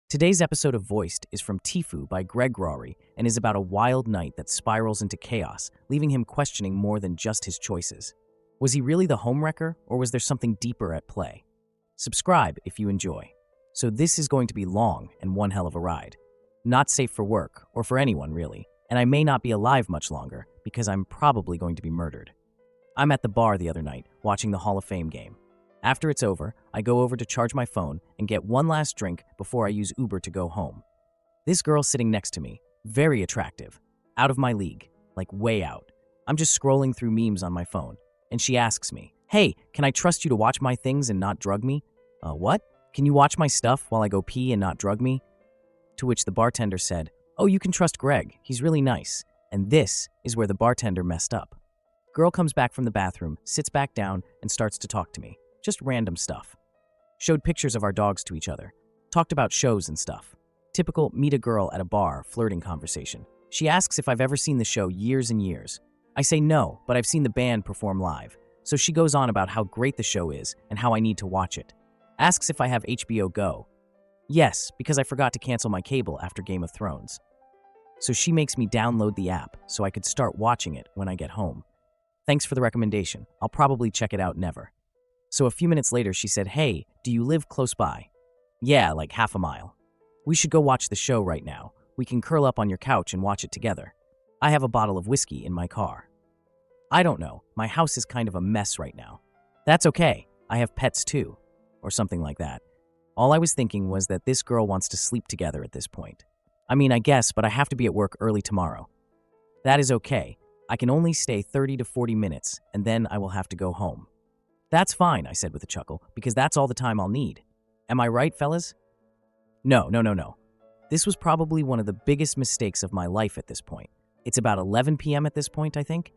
Today's episode of Voiced is from Tifu by Greg Rory and is about a wild night that spirals into chaos, leaving him questioning more than just his choices. Was he really the homewrecker, or was there something deeper at play? Subscribe if you enjoy. So this is going to be long and one hell of a ride. Not safe for work, or for anyone really, and I may not be alive much longer because I'm probably going to be murdered. I'm at the bar the other night, watching the Hall of Fame game. After it's over, I go over to charge my phone and get one last drink before I use Uber to go home. This girl sitting next to me, very attractive, out of my league, like way out. I'm just scrolling through memes on my phone, and she asks me, "Hey, can I trust you to watch my things and not drug me?" What? Can you watch my stuff while I go pee and not drug me? To which the bartender said, "Oh, you can trust Greg, he's really nice." And this is where the bartender messed up. Girl comes back from the bathroom, sits back down, and starts to talk to me. Just random stuff. Showed pictures of our dogs to each other. Talked about shows and stuff. Typical meet a girl at a bar flirting conversation. She asks if I've ever seen the show Years and Years. I say no, but I've seen the band perform live. So she goes on about how great the show is and how I need to watch it. Asks if I have HBO Go. Yes, because I forgot to cancel my cable after Game of Thrones. So she makes me download the app so I could start watching it when I get home. Thanks for the recommendation. I'll probably check it out never. So a few minutes later, she said, "Hey, do you live close by?" "Yeah, like half a mile." "We should go watch the show right now. We can curl up on your couch and watch it together. I have a bottle of whiskey in my car." I don't know. My house is kind of a mess right now. That's okay. I have pets too. Or something like that. All I was thinking was that this girl wants to sleep together at this point. I mean, I guess, but I have to be at work early tomorrow. That is okay. I can only stay 30 to 40 minutes, and then I will have to go home. "That's fine," I said with a chuckle, "because that's all the time I'll need. Am I right, fellas?" No. This was probably one of the biggest mistakes of my life at this point. It's about 11 p.m. at this point, I think.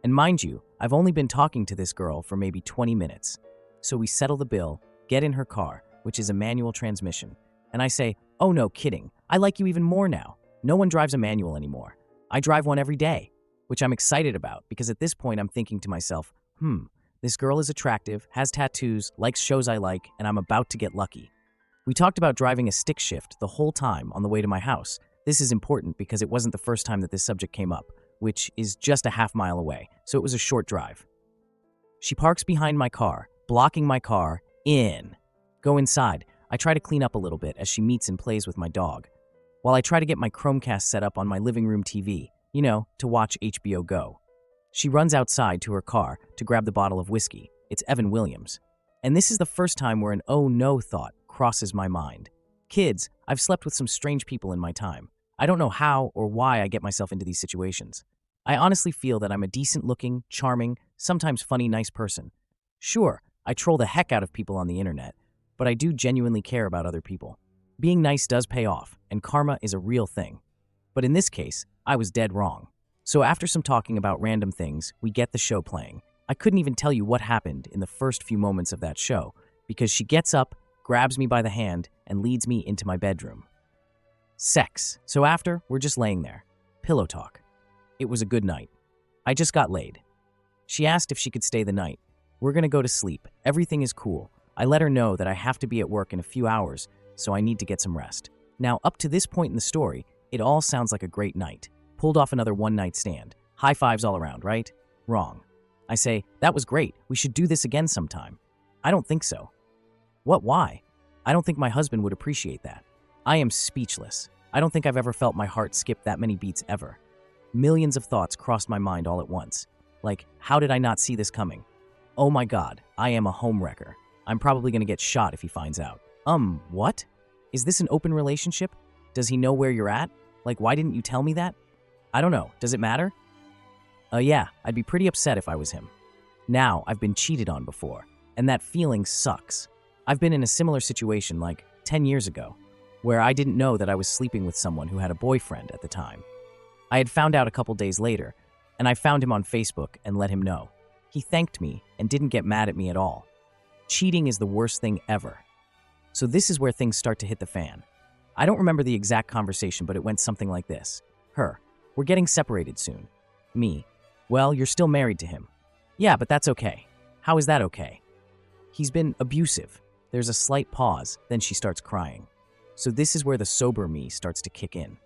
And mind you, I've only been talking to this girl for maybe 20 minutes. So we settle the bill, get in her car, which is a manual transmission, and I say, "Oh no, kidding. I like you even more now. No one drives a manual anymore. I drive one every day," which I'm excited about because at this point I'm thinking to myself, this girl is attractive, has tattoos, likes shows I like, and I'm about to get lucky. We talked about driving a stick shift the whole time on the way to my house. This is important because it wasn't the first time that this subject came up, which is just a half mile away, so it was a short drive. She parks behind my car, blocking my car in. Go inside. I try to clean up a little bit as she meets and plays with my dog, while I try to get my Chromecast set up on my living room TV, to watch HBO Go. She runs outside to her car to grab the bottle of whiskey. It's Evan Williams. And this is the first time where an "oh no" thought crosses my mind. Kids, I've slept with some strange people in my time. I don't know how or why I get myself into these situations. I honestly feel that I'm a decent-looking, charming, sometimes funny, nice person. Sure, I troll the heck out of people on the internet, but I do genuinely care about other people. Being nice does pay off, and karma is a real thing. But in this case, I was dead wrong. So after some talking about random things, we get the show playing. I couldn't even tell you what happened in the first few moments of that show, because she gets up, grabs me by the hand, and leads me into my bedroom. Sex. So after, we're just laying there. Pillow talk. It was a good night. I just got laid. She asked if she could stay the night. We're gonna go to sleep. Everything is cool. I let her know that I have to be at work in a few hours, so I need to get some rest. Now, up to this point in the story, it all sounds like a great night. Pulled off another one-night stand. High fives all around, right? Wrong. I say, "That was great. We should do this again sometime." "I don't think so." "What, why?" "I don't think my husband would appreciate that." I am speechless. I don't think I've ever felt my heart skip that many beats ever. Millions of thoughts crossed my mind all at once. Like, how did I not see this coming? Oh my God, I am a homewrecker. I'm probably gonna get shot if he finds out. What? Is this an open relationship? Does he know where you're at? Like, why didn't you tell me that? I don't know. Does it matter? Yeah, I'd be pretty upset if I was him. Now, I've been cheated on before, and that feeling sucks. I've been in a similar situation like 10 years ago, where I didn't know that I was sleeping with someone who had a boyfriend at the time. I had found out a couple days later, and I found him on Facebook and let him know. He thanked me and didn't get mad at me at all. Cheating is the worst thing ever. So this is where things start to hit the fan. I don't remember the exact conversation, but it went something like this. Her: "We're getting separated soon." Me: "Well, you're still married to him." "Yeah, but that's okay." "How is that okay?" "He's been abusive." There's a slight pause, then she starts crying. So this is where the sober me starts to kick in.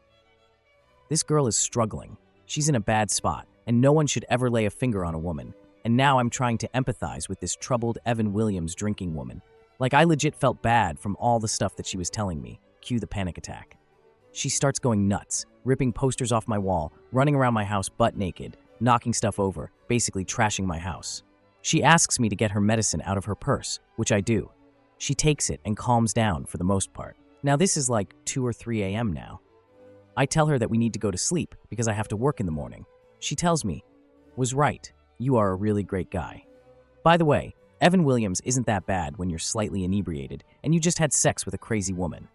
This girl is struggling. She's in a bad spot, and no one should ever lay a finger on a woman. And now I'm trying to empathize with this troubled Evan Williams drinking woman. Like, I legit felt bad from all the stuff that she was telling me. Cue the panic attack. She starts going nuts, ripping posters off my wall, running around my house butt naked, knocking stuff over, basically trashing my house. She asks me to get her medicine out of her purse, which I do. She takes it and calms down for the most part. Now this is like 2 or 3 a.m. now. I tell her that we need to go to sleep because I have to work in the morning. She tells me, "Was right, you are a really great guy." By the way, Evan Williams isn't that bad when you're slightly inebriated and you just had sex with a crazy woman.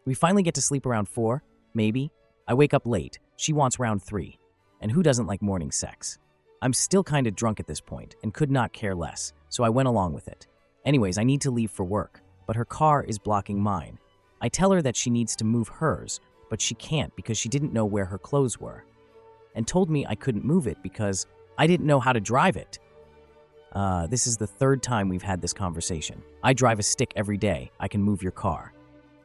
We finally get to sleep around 4, maybe. I wake up late. She wants round 3. And who doesn't like morning sex? I'm still kind of drunk at this point and could not care less, so I went along with it. Anyways, I need to leave for work, but her car is blocking mine. I tell her that she needs to move hers, but she can't because she didn't know where her clothes were, and told me I couldn't move it because I didn't know how to drive it. This is the 3rd time we've had this conversation. I drive a stick every day. I can move your car.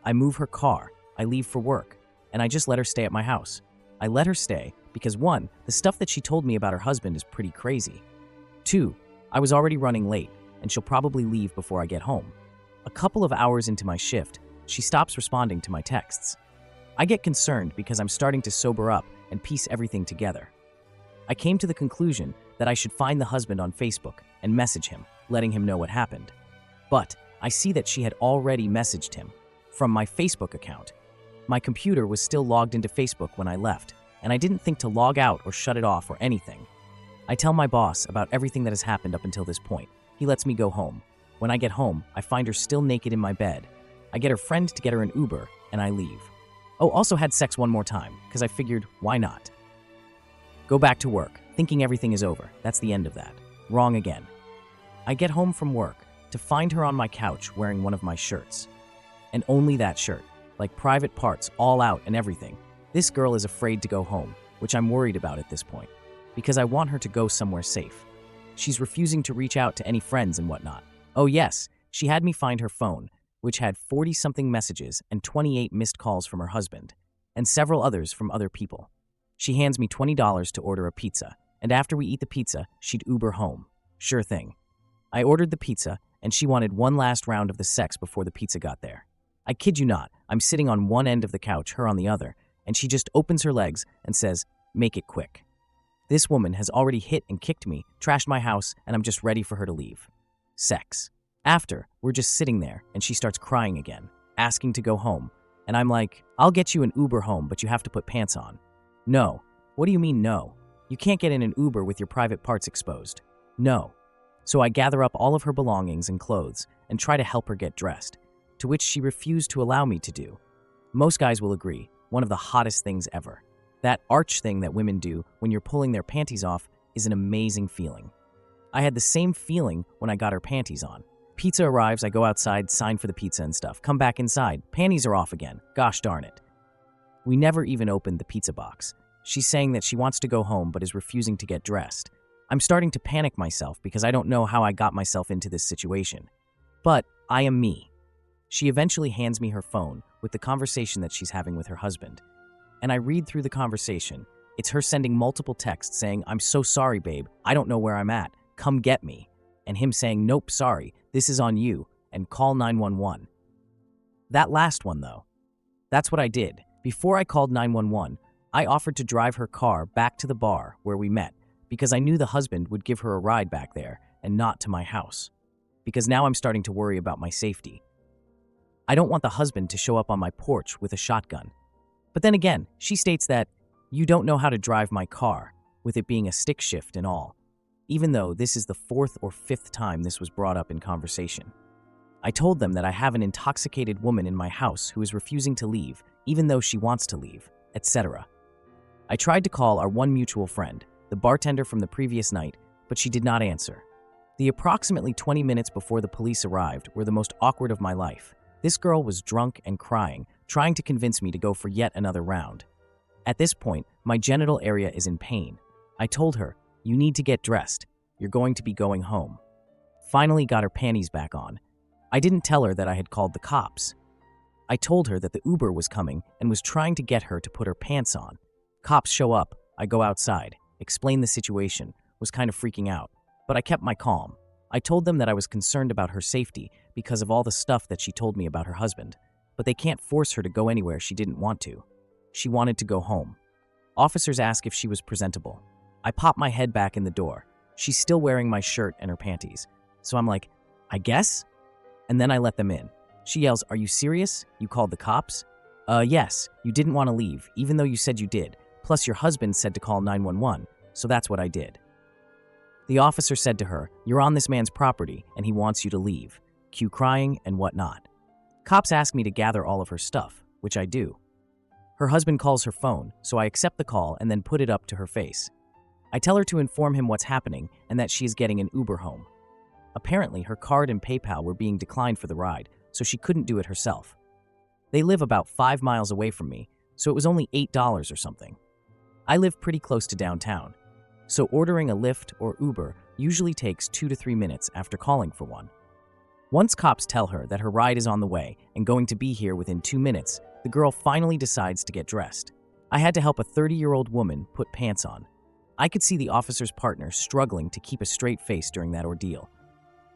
I move her car. I leave for work, and I just let her stay at my house. I let her stay because 1, the stuff that she told me about her husband is pretty crazy. 2, I was already running late, and she'll probably leave before I get home. A couple of hours into my shift, she stops responding to my texts. I get concerned because I'm starting to sober up and piece everything together. I came to the conclusion that I should find the husband on Facebook and message him, letting him know what happened. But I see that she had already messaged him from my Facebook account. My computer was still logged into Facebook when I left, and I didn't think to log out or shut it off or anything. I tell my boss about everything that has happened up until this point. He lets me go home. When I get home, I find her still naked in my bed. I get her friend to get her an Uber, and I leave. Oh, also had sex one more time, because I figured, why not? Go back to work, thinking everything is over. That's the end of that. Wrong again. I get home from work to find her on my couch wearing one of my shirts. And only that shirt, like private parts all out and everything. This girl is afraid to go home, which I'm worried about at this point, because I want her to go somewhere safe. She's refusing to reach out to any friends and whatnot. Oh yes, she had me find her phone, which had 40-something messages and 28 missed calls from her husband, and several others from other people. She hands me $20 to order a pizza, and after we eat the pizza, she'd Uber home. Sure thing. I ordered the pizza, and she wanted one last round of the sex before the pizza got there. I kid you not, I'm sitting on one end of the couch, her on the other, and she just opens her legs and says, "Make it quick." This woman has already hit and kicked me, trashed my house, and I'm just ready for her to leave. Sex. After, we're just sitting there, and she starts crying again, asking to go home. And I'm like, "I'll get you an Uber home, but you have to put pants on." No. What do you mean no? You can't get in an Uber with your private parts exposed. No. So I gather up all of her belongings and clothes and try to help her get dressed, to which she refused to allow me to do. Most guys will agree, one of the hottest things ever. That arch thing that women do when you're pulling their panties off is an amazing feeling. I had the same feeling when I got her panties on. Pizza arrives, I go outside, sign for the pizza and stuff. Come back inside, panties are off again. Gosh darn it. We never even opened the pizza box. She's saying that she wants to go home but is refusing to get dressed. I'm starting to panic myself because I don't know how I got myself into this situation. But I am me. She eventually hands me her phone with the conversation that she's having with her husband. And I read through the conversation. It's her sending multiple texts saying, "I'm so sorry, babe. I don't know where I'm at. Come get me." And him saying, "Nope, sorry. This is on you. And call 911. That last one, though. That's what I did. Before I called 911, I offered to drive her car back to the bar where we met because I knew the husband would give her a ride back there and not to my house. Because now I'm starting to worry about my safety. I don't want the husband to show up on my porch with a shotgun. But then again, she states that, "You don't know how to drive my car," with it being a stick shift and all, even though this is the 4th or 5th time this was brought up in conversation. I told them that I have an intoxicated woman in my house who is refusing to leave, even though she wants to leave, etc. I tried to call our one mutual friend, the bartender from the previous night, but she did not answer. The approximately 20 minutes before the police arrived were the most awkward of my life. This girl was drunk and crying, trying to convince me to go for yet another round. At this point, my genital area is in pain. I told her, "You need to get dressed. You're going to be going home." Finally got her panties back on. I didn't tell her that I had called the cops. I told her that the Uber was coming and was trying to get her to put her pants on. Cops show up, I go outside, explain the situation, was kind of freaking out, but I kept my calm. I told them that I was concerned about her safety because of all the stuff that she told me about her husband, but they can't force her to go anywhere she didn't want to. She wanted to go home. Officers ask if she was presentable. I pop my head back in the door. She's still wearing my shirt and her panties. So I'm like, I guess? And then I let them in. She yells, "Are you serious? You called the cops?" Yes, you didn't want to leave, even though you said you did. Plus your husband said to call 911, so that's what I did. The officer said to her, "You're on this man's property, and he wants you to leave." Cue crying and whatnot. Cops ask me to gather all of her stuff, which I do. Her husband calls her phone, so I accept the call and then put it up to her face. I tell her to inform him what's happening and that she is getting an Uber home. Apparently, her card and PayPal were being declined for the ride, so she couldn't do it herself. They live about 5 miles away from me, so it was only $8 or something. I live pretty close to downtown, so ordering a Lyft or Uber usually takes 2 to 3 minutes after calling for one. Once cops tell her that her ride is on the way and going to be here within 2 minutes, the girl finally decides to get dressed. I had to help a 30-year-old woman put pants on. I could see the officer's partner struggling to keep a straight face during that ordeal.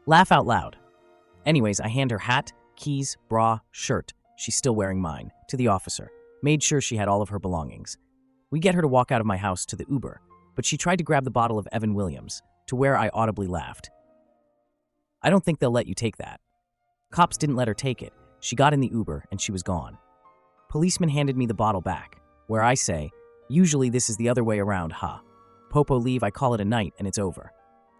Laugh out loud. Anyways, I hand her hat, keys, bra, shirt, she's still wearing mine, to the officer. Made sure she had all of her belongings. We get her to walk out of my house to the Uber, but she tried to grab the bottle of Evan Williams, to where I audibly laughed. I don't think they'll let you take that. Cops didn't let her take it. She got in the Uber and she was gone. Policeman handed me the bottle back, where I say, "Usually this is the other way around, ha. Popo leave, I call it a night and it's over."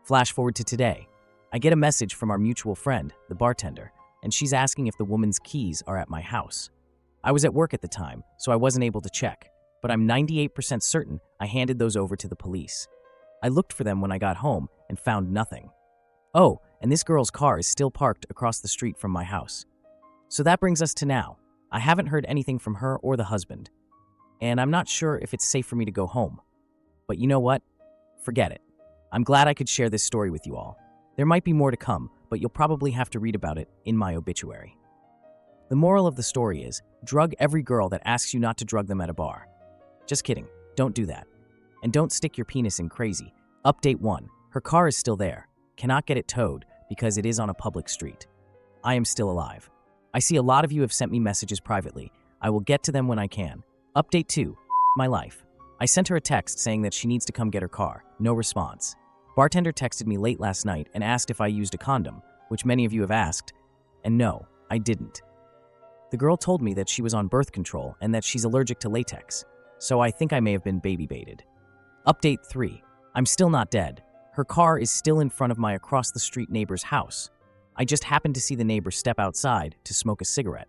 Flash forward to today. I get a message from our mutual friend, the bartender, and she's asking if the woman's keys are at my house. I was at work at the time, so I wasn't able to check, but I'm 98% certain I handed those over to the police. I looked for them when I got home and found nothing. Oh, and this girl's car is still parked across the street from my house. So that brings us to now. I haven't heard anything from her or the husband, and I'm not sure if it's safe for me to go home. But you know what? Forget it. I'm glad I could share this story with you all. There might be more to come, but you'll probably have to read about it in my obituary. The moral of the story is, drug every girl that asks you not to drug them at a bar. Just kidding, don't do that. And don't stick your penis in crazy. Update 1, her car is still there. Cannot get it towed because it is on a public street. I am still alive. I see a lot of you have sent me messages privately. I will get to them when I can. Update 2, my life. I sent her a text saying that she needs to come get her car. No response. Bartender texted me late last night and asked if I used a condom, which many of you have asked, and no, I didn't. The girl told me that she was on birth control and that she's allergic to latex, so I think I may have been baby baited. Update 3, I'm still not dead. Her car is still in front of my across-the-street neighbor's house. I just happened to see the neighbor step outside to smoke a cigarette.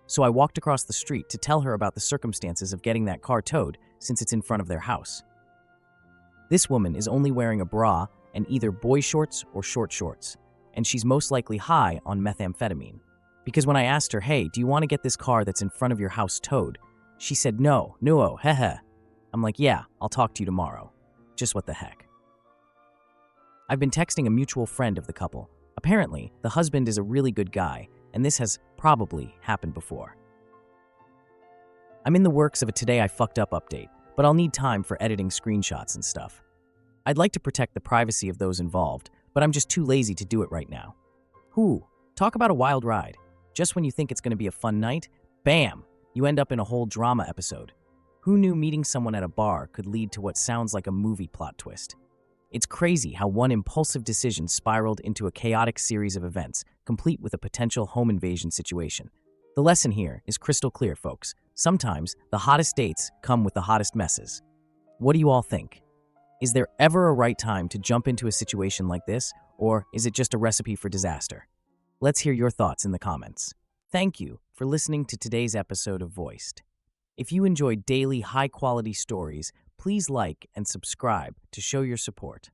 So I walked across the street to tell her about the circumstances of getting that car towed since it's in front of their house. This woman is only wearing a bra and either boy shorts or short shorts, and she's most likely high on methamphetamine. Because when I asked her, "Hey, do you want to get this car that's in front of your house towed?" she said, "No, heh." I'm like, "Yeah, I'll talk to you tomorrow." Just what the heck. I've been texting a mutual friend of the couple. Apparently, the husband is a really good guy, and this has probably happened before. I'm in the works of a Today I Fucked Up update, but I'll need time for editing screenshots and stuff. I'd like to protect the privacy of those involved, but I'm just too lazy to do it right now. Talk about a wild ride. Just when you think it's going to be a fun night, bam, you end up in a whole drama episode. Who knew meeting someone at a bar could lead to what sounds like a movie plot twist? It's crazy how one impulsive decision spiraled into a chaotic series of events, complete with a potential home invasion situation. The lesson here is crystal clear, folks. Sometimes the hottest dates come with the hottest messes. What do you all think? Is there ever a right time to jump into a situation like this, or is it just a recipe for disaster? Let's hear your thoughts in the comments. Thank you for listening to today's episode of Voiced. If you enjoy daily high-quality stories, please like and subscribe to show your support.